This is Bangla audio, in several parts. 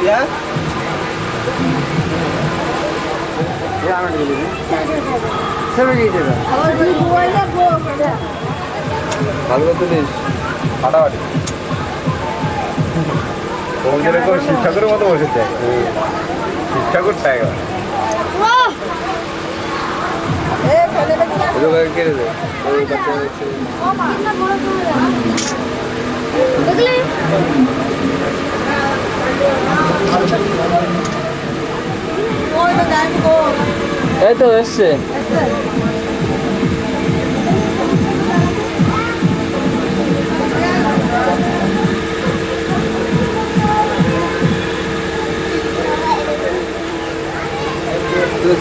Ya? ভালো জিনিস ফাটাফাটি যেরকম শিব ঠাকুরের মতো বসেছে শিব ঠাকুর টাইগার কেড়ে দেয় এই তো এসছে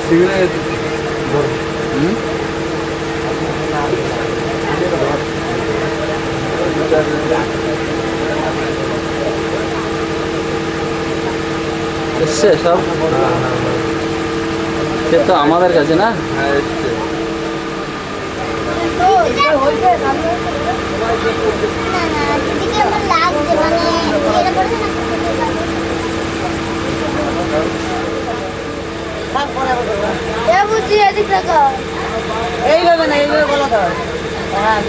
সিগন্যাল এসছে সব সে তো আমাদের কাছে না এইভাবে না এইভাবে বলা তো হ্যাঁ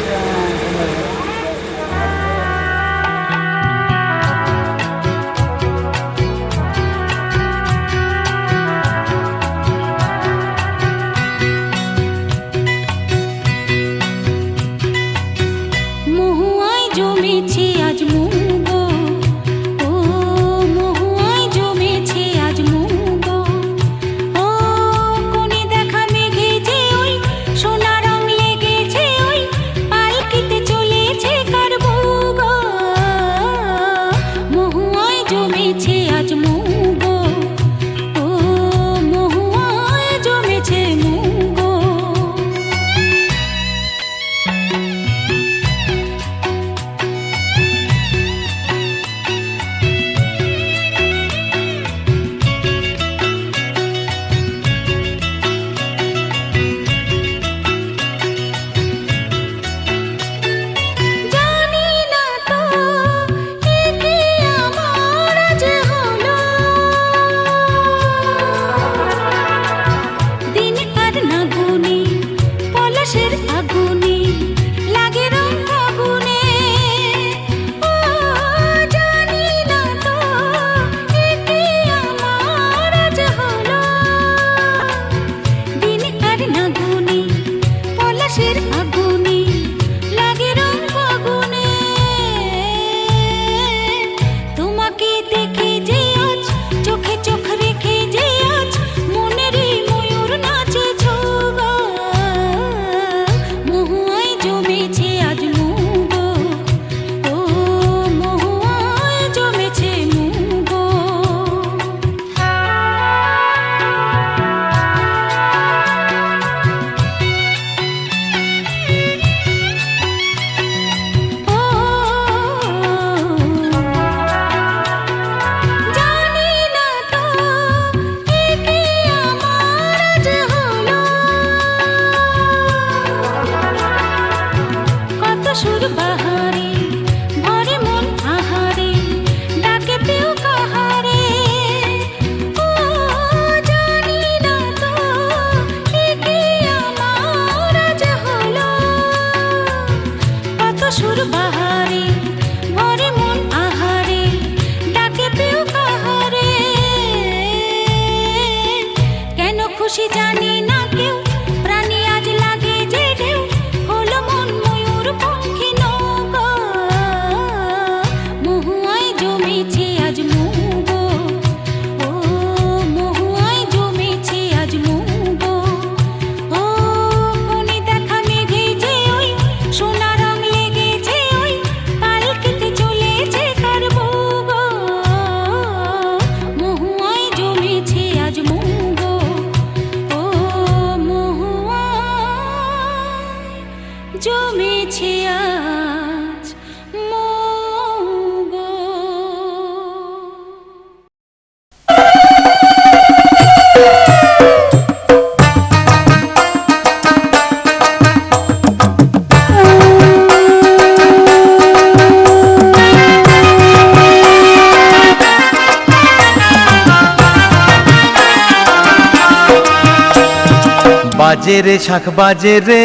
বাজে রে শাখ বাজে রে,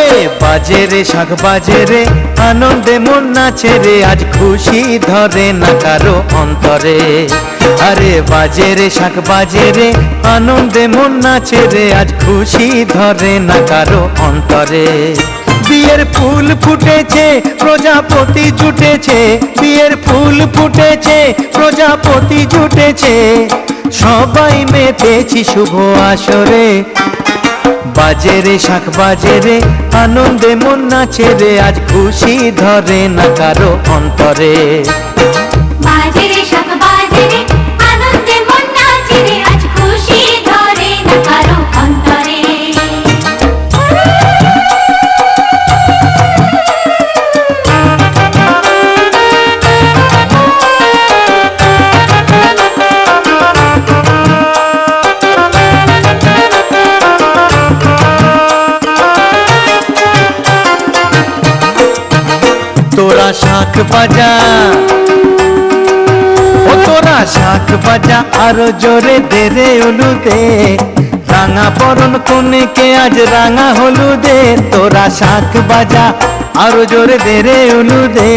এ বাজে রে শাখ বাজে রে, আনন্দে মন নাচে রে, আজ খুশি ধরে না কারো অন্তরে। আরে বাজে রে শাখ বাজে রে, আনন্দে মন নাচে রে, আজ খুশি ধরে না কারো অন্তরে। বিয়ের ফুল ফুটেছে প্রজাপতি জুটেছে, বিয়ের ফুল ফুটেছে প্রজাপতি জুটেছে, সবাই মেতেছি শুভ আসরে। বাজে রে শাখ বাজে রে, আনন্দে মন নাচে রে, আজ খুশি ধরে না কারো অন্তরে। বাজে রে শাখ বাজে রে, আনন্দে মন নাচে রে, আজ খুশি ধরে না কারো অন্তরে। তোরা শাখ বাজা, ও তোরা শাখ বাজা, আরো জোরে দে রে উলুদে, রাঙা বরণ কনেকে আজ রাঙা হলুদে। তোরা শাখ বাজা, আরো জোরে দে রে উলুদে,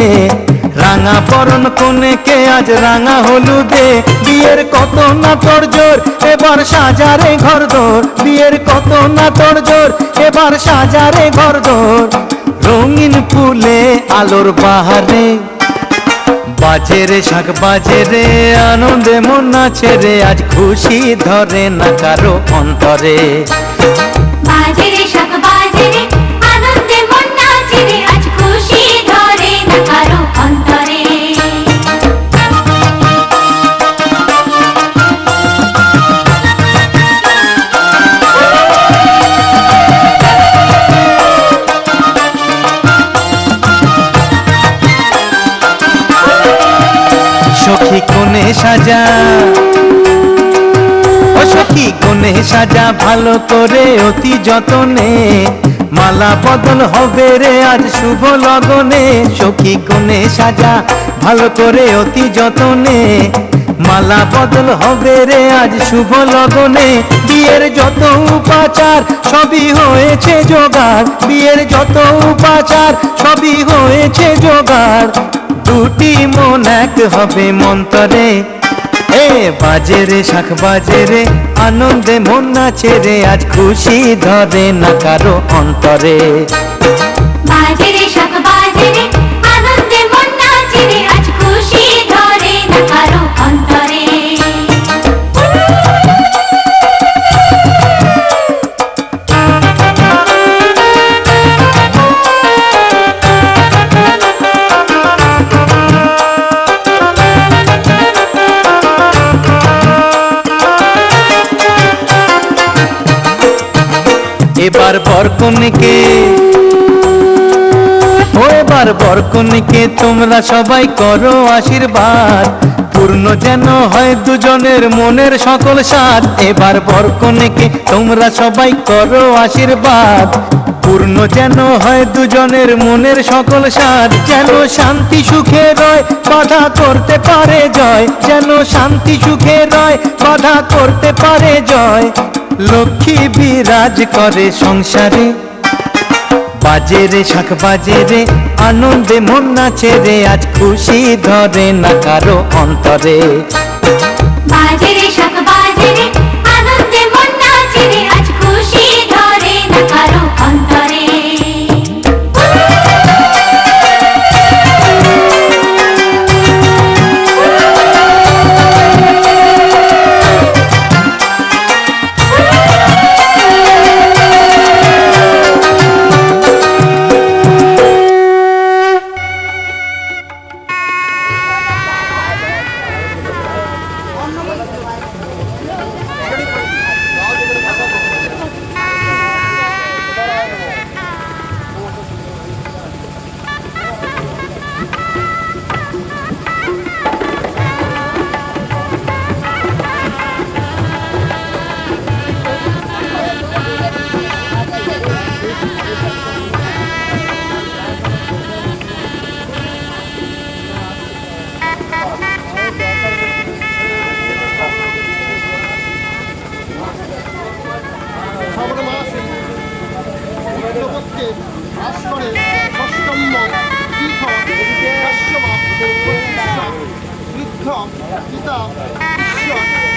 রাঙা বরণ কনেকে আজ রাঙা হলুদে। বিয়ের কত না তোর জোর, এবার সাজারে ঘর দোর, বিয়ের কত না তোর জোর, এবার সাজারে ঘর দোর। রঙিন ফুলে আলোর বাহারে, বাজে রে শাখ বাজে রে, আনন্দে মন নাচে রে, আজ খুশি ধরে না কারো অন্তরে। বাজে রে শাখ বাজে রে, আনন্দে মন নাচে রে, আজ খুশি ধরে না কারো অন্তরে। সখী কোণে সাজা, ও সখী কোণে সাজা, ভালো করে অতি যতনে, মালা বদল হবে রে আজ শুভ লগনে। সখী কোণে সাজা, ভালো করে অতি যতনে, মালা বদল হবে রে আজ শুভ লগনে। বিয়ের যত উপাচার সবই হয়েছে জোগাড়, বিয়ের যত উপাচার সবই হয়েছে জোগাড়। দুটি মন এক হবে মন্তরে, এ বাজে রে শাখ বাজে রে, আনন্দে মন নাচে রে, আজ খুশি ধরে না কারো অন্তরে। বাজে রে শাখ বাজে রে, আনন্দে মন নাচে রে, আজ খুশি ধরে না কারো অন্তরে। এবার বরকনেকে, ও এবার বরকনেকে তোমরা সবাই করো আশীর্বাদ, পূর্ণ যেন হয় দুজনের মনের সকল সাধ। এবার বরকনেকে তোমরা সবাই করো আশীর্বাদ, পূর্ণ যেন হয় দুজনের মনের সকল সাধ। যেন শান্তি সুখে রয়, বাধা করতে পারে জয়, যেন শান্তি সুখে রয়, বাধা করতে পারে জয়। লক্ষ্মী বিরাজ করে সংসারে, বাজে রে শাখ বাজে রে, আনন্দে মন নাচে রে, আজ খুশি ধরে না কারো অন্তরে। বাজে রে শাখ বাজে রে, আনন্দে মন নাচে রে, আজ খুশি ধরে না কারো অন্তরে।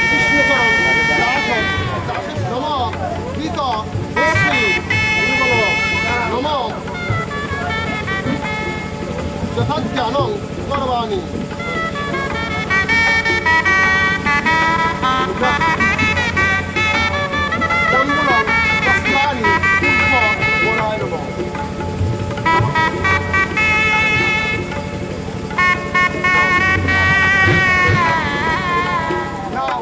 কৃষ্ণচরণ নম গীত নম যথাজ্ঞানং করবাণী তাম্বুলং বস্ত্রাণি পুষ্প বরায় নমঃ। Now,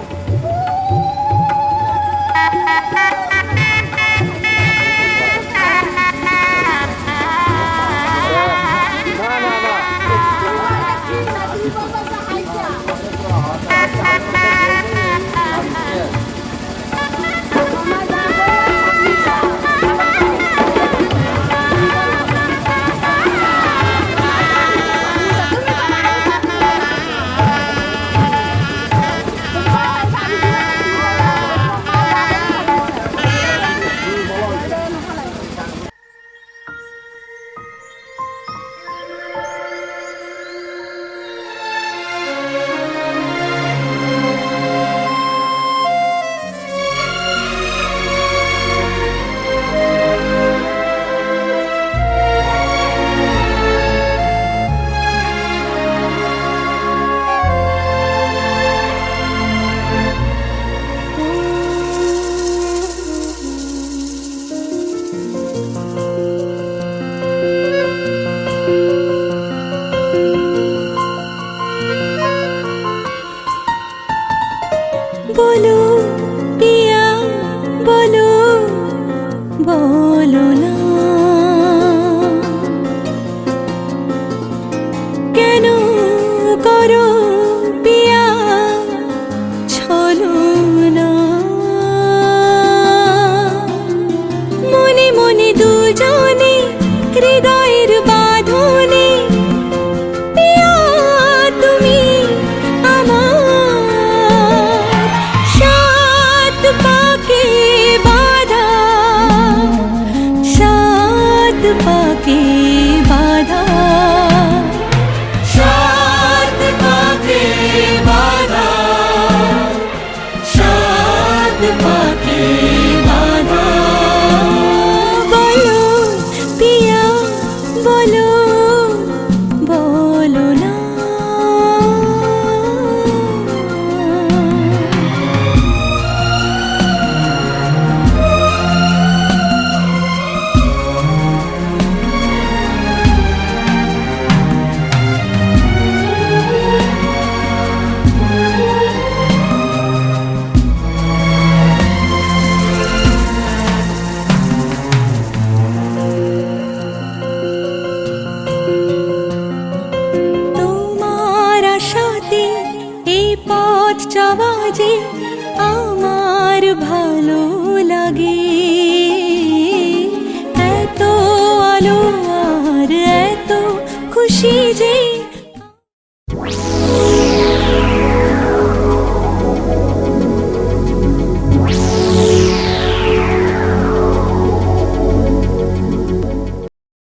बोलो पिया बोलो बोलो ना केनो करो पिया छलो ना मने मने दुजने हृदयेर बाँधने पिया तुमी पाके बाधा सात पाके बाधा सात पाके बाधा बोलो पिया बोलो बोलो ना চাওয়াজে আমার ভালো লাগে এত আলো আর এত খুশি যে